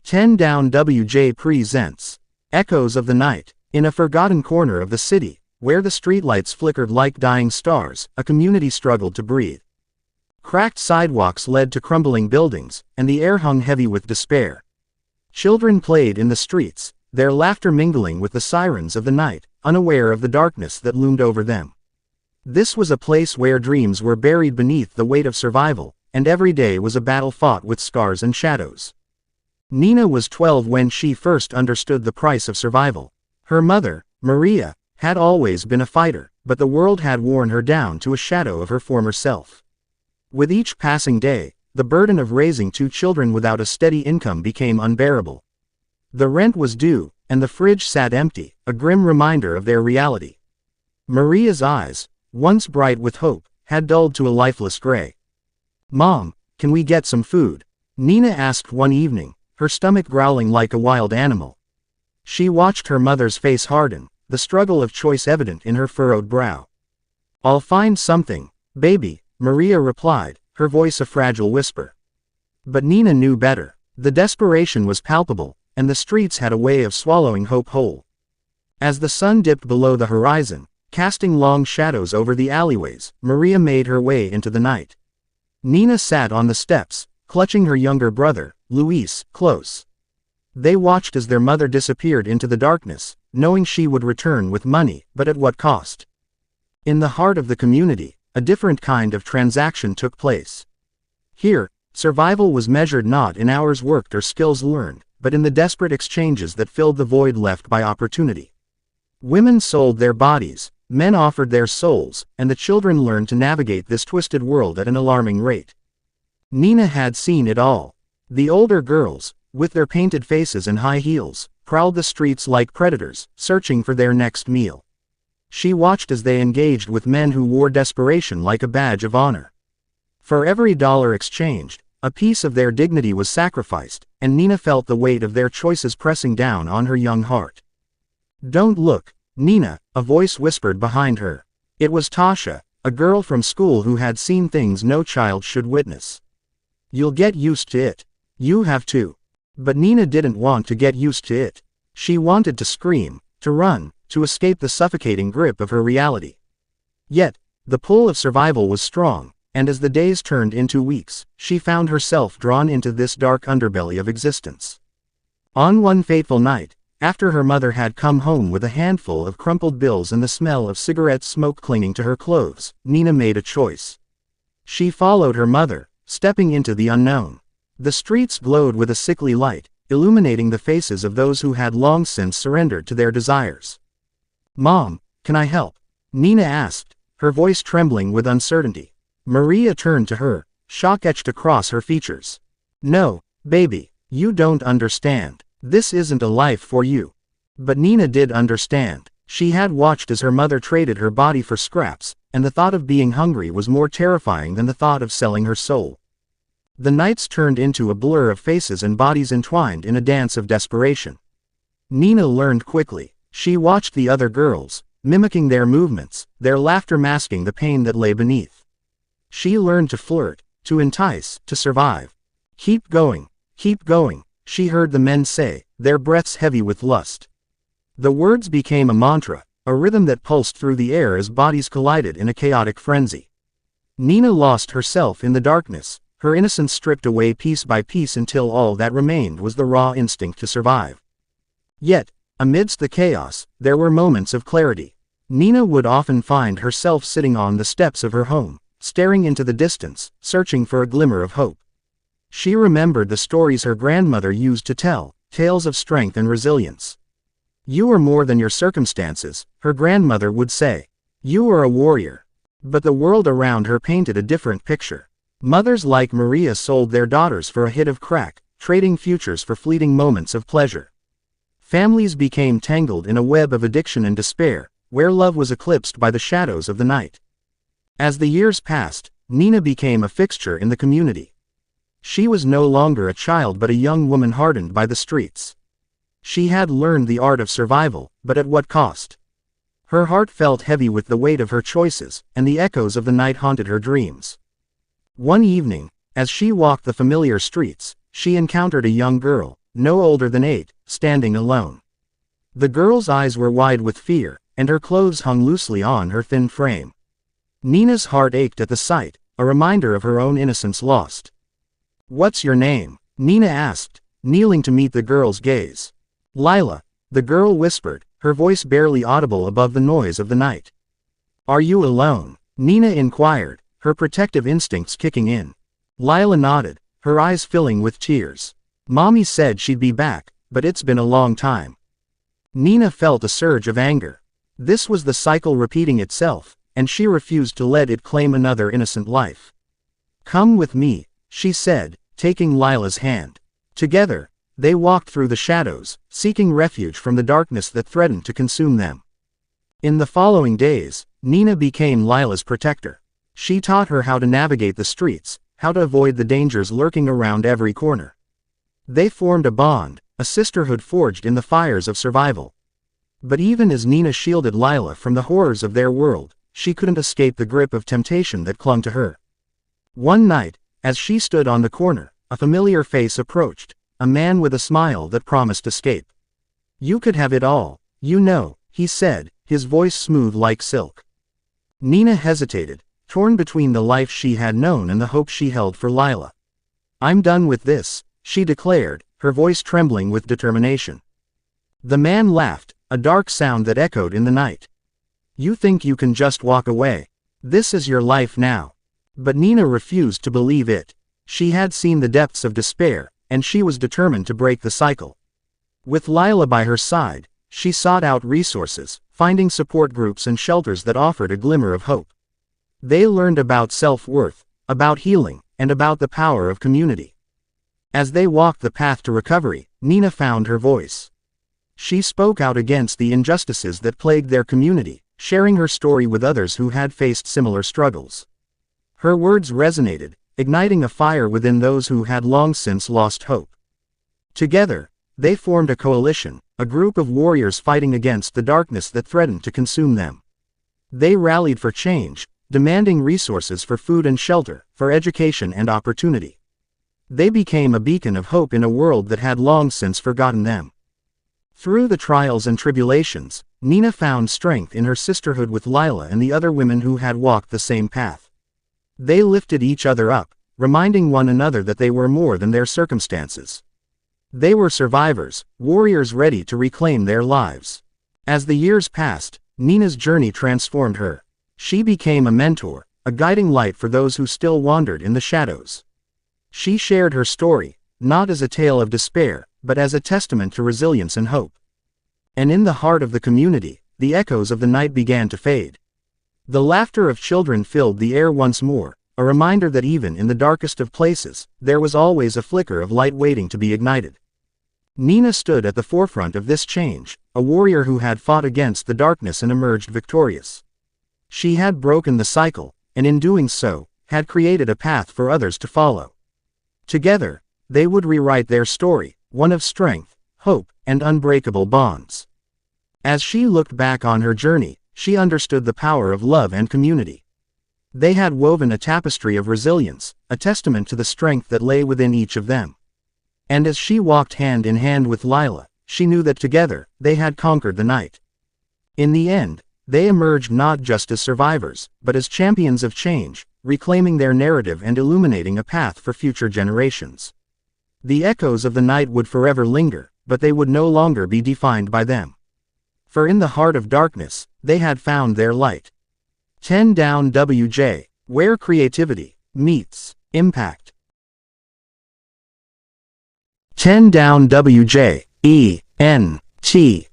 10 Down WJ presents Echoes of the Night. In a forgotten corner of the city, where the streetlights flickered like dying stars, a community struggled to breathe. Cracked sidewalks led to crumbling buildings, and the air hung heavy with despair. Children played in the streets, their laughter mingling with the sirens of the night, unaware of the darkness that loomed over them. This was a place where dreams were buried beneath the weight of survival, and every day was a battle fought with scars and shadows. Nina was 12 when she first understood the price of survival. Her mother, Maria, had always been a fighter, but the world had worn her down to a shadow of her former self. With each passing day, the burden of raising 2 children without a steady income became unbearable. The rent was due, and the fridge sat empty, a grim reminder of their reality. Maria's eyes, once bright with hope, had dulled to a lifeless gray. "Mom, can we get some food?" Nina asked one evening, her stomach growling like a wild animal. She watched her mother's face harden, the struggle of choice evident in her furrowed brow. "I'll find something, baby," Maria replied, her voice a fragile whisper. But Nina knew better. The desperation was palpable, and the streets had a way of swallowing hope whole. As the sun dipped below the horizon, casting long shadows over the alleyways, Maria made her way into the night. Nina sat on the steps, clutching her younger brother, Luis, close. They watched as their mother disappeared into the darkness, knowing she would return with money, but at what cost? In the heart of the community, a different kind of transaction took place. Here, survival was measured not in hours worked or skills learned, but in the desperate exchanges that filled the void left by opportunity. Women sold their bodies, men offered their souls, and the children learned to navigate this twisted world at an alarming rate. Nina had seen it all. The older girls, with their painted faces and high heels, prowled the streets like predators, searching for their next meal. She watched as they engaged with men who wore desperation like a badge of honor. For every dollar exchanged, a piece of their dignity was sacrificed, and Nina felt the weight of their choices pressing down on her young heart. "Don't look, Nina," a voice whispered behind her. It was Tasha, a girl from school who had seen things no child should witness. "You'll get used to it. You have to." But Nina didn't want to get used to it. She wanted to scream, to run, to escape the suffocating grip of her reality. Yet, the pull of survival was strong, and as the days turned into weeks, she found herself drawn into this dark underbelly of existence. On one fateful night, after her mother had come home with a handful of crumpled bills and the smell of cigarette smoke clinging to her clothes, Nina made a choice. She followed her mother, stepping into the unknown. The streets glowed with a sickly light, illuminating the faces of those who had long since surrendered to their desires. "Mom, can I help?" Nina asked, her voice trembling with uncertainty. Maria turned to her, shock etched across her features. "No, baby, you don't understand. This isn't a life for you." But Nina did understand. She had watched as her mother traded her body for scraps, and the thought of being hungry was more terrifying than the thought of selling her soul. The nights turned into a blur of faces and bodies entwined in a dance of desperation. Nina learned quickly. She watched the other girls, mimicking their movements, their laughter masking the pain that lay beneath. She learned to flirt, to entice, to survive. Keep going, she heard the men say, their breaths heavy with lust. The words became a mantra, a rhythm that pulsed through the air as bodies collided in a chaotic frenzy. Nina lost herself in the darkness, her innocence stripped away piece by piece until all that remained was the raw instinct to survive. Yet, amidst the chaos, there were moments of clarity. Nina would often find herself sitting on the steps of her home, staring into the distance, searching for a glimmer of hope. She remembered the stories her grandmother used to tell, tales of strength and resilience. "You are more than your circumstances," her grandmother would say. "You are a warrior." But the world around her painted a different picture. Mothers like Maria sold their daughters for a hit of crack, trading futures for fleeting moments of pleasure. Families became tangled in a web of addiction and despair, where love was eclipsed by the shadows of the night. As the years passed, Nina became a fixture in the community. She was no longer a child but a young woman hardened by the streets. She had learned the art of survival, but at what cost? Her heart felt heavy with the weight of her choices, and the echoes of the night haunted her dreams. One evening, as she walked the familiar streets, she encountered a young girl, no older than 8, standing alone. The girl's eyes were wide with fear, and her clothes hung loosely on her thin frame. Nina's heart ached at the sight, a reminder of her own innocence lost. "What's your name?" Nina asked, kneeling to meet the girl's gaze. "Lila," the girl whispered, her voice barely audible above the noise of the night. "Are you alone?" Nina inquired, her protective instincts kicking in. Lila nodded, her eyes filling with tears. "Mommy said she'd be back, but it's been a long time." Nina felt a surge of anger. This was the cycle repeating itself, and she refused to let it claim another innocent life. "Come with me," she said, taking Lila's hand. Together, they walked through the shadows, seeking refuge from the darkness that threatened to consume them. In the following days, Nina became Lila's protector. She taught her how to navigate the streets, how to avoid the dangers lurking around every corner. They formed a bond, a sisterhood forged in the fires of survival. But even as Nina shielded Lila from the horrors of their world, she couldn't escape the grip of temptation that clung to her. One night, as she stood on the corner, a familiar face approached, a man with a smile that promised escape. "You could have it all, you know," he said, his voice smooth like silk. Nina hesitated, torn between the life she had known and the hope she held for Lila. "I'm done with this," she declared, her voice trembling with determination. The man laughed, a dark sound that echoed in the night. "You think you can just walk away? This is your life now." But Nina refused to believe it. She had seen the depths of despair, and she was determined to break the cycle. With Lila by her side, she sought out resources, finding support groups and shelters that offered a glimmer of hope. They learned about self-worth, about healing, and about the power of community. As they walked the path to recovery, Nina found her voice. She spoke out against the injustices that plagued their community, sharing her story with others who had faced similar struggles. Her words resonated, igniting a fire within those who had long since lost hope. Together, they formed a coalition, a group of warriors fighting against the darkness that threatened to consume them. They rallied for change, demanding resources for food and shelter, for education and opportunity. They became a beacon of hope in a world that had long since forgotten them. Through the trials and tribulations, Nina found strength in her sisterhood with Lila and the other women who had walked the same path. They lifted each other up, reminding one another that they were more than their circumstances. They were survivors, warriors ready to reclaim their lives. As the years passed, Nina's journey transformed her. She became a mentor, a guiding light for those who still wandered in the shadows. She shared her story, not as a tale of despair, but as a testament to resilience and hope. And in the heart of the community, the echoes of the night began to fade. The laughter of children filled the air once more, a reminder that even in the darkest of places, there was always a flicker of light waiting to be ignited. Nina stood at the forefront of this change, a warrior who had fought against the darkness and emerged victorious. She had broken the cycle, and in doing so, had created a path for others to follow. Together, they would rewrite their story, one of strength, hope, and unbreakable bonds. As she looked back on her journey, she understood the power of love and community. They had woven a tapestry of resilience, a testament to the strength that lay within each of them. And as she walked hand in hand with Lila, she knew that together, they had conquered the night. In the end, they emerged not just as survivors, but as champions of change, reclaiming their narrative and illuminating a path for future generations. The echoes of the night would forever linger, but they would no longer be defined by them. For in the heart of darkness, they had found their light. 10 Down WJ, where creativity meets impact. 10 Down WJ, ENT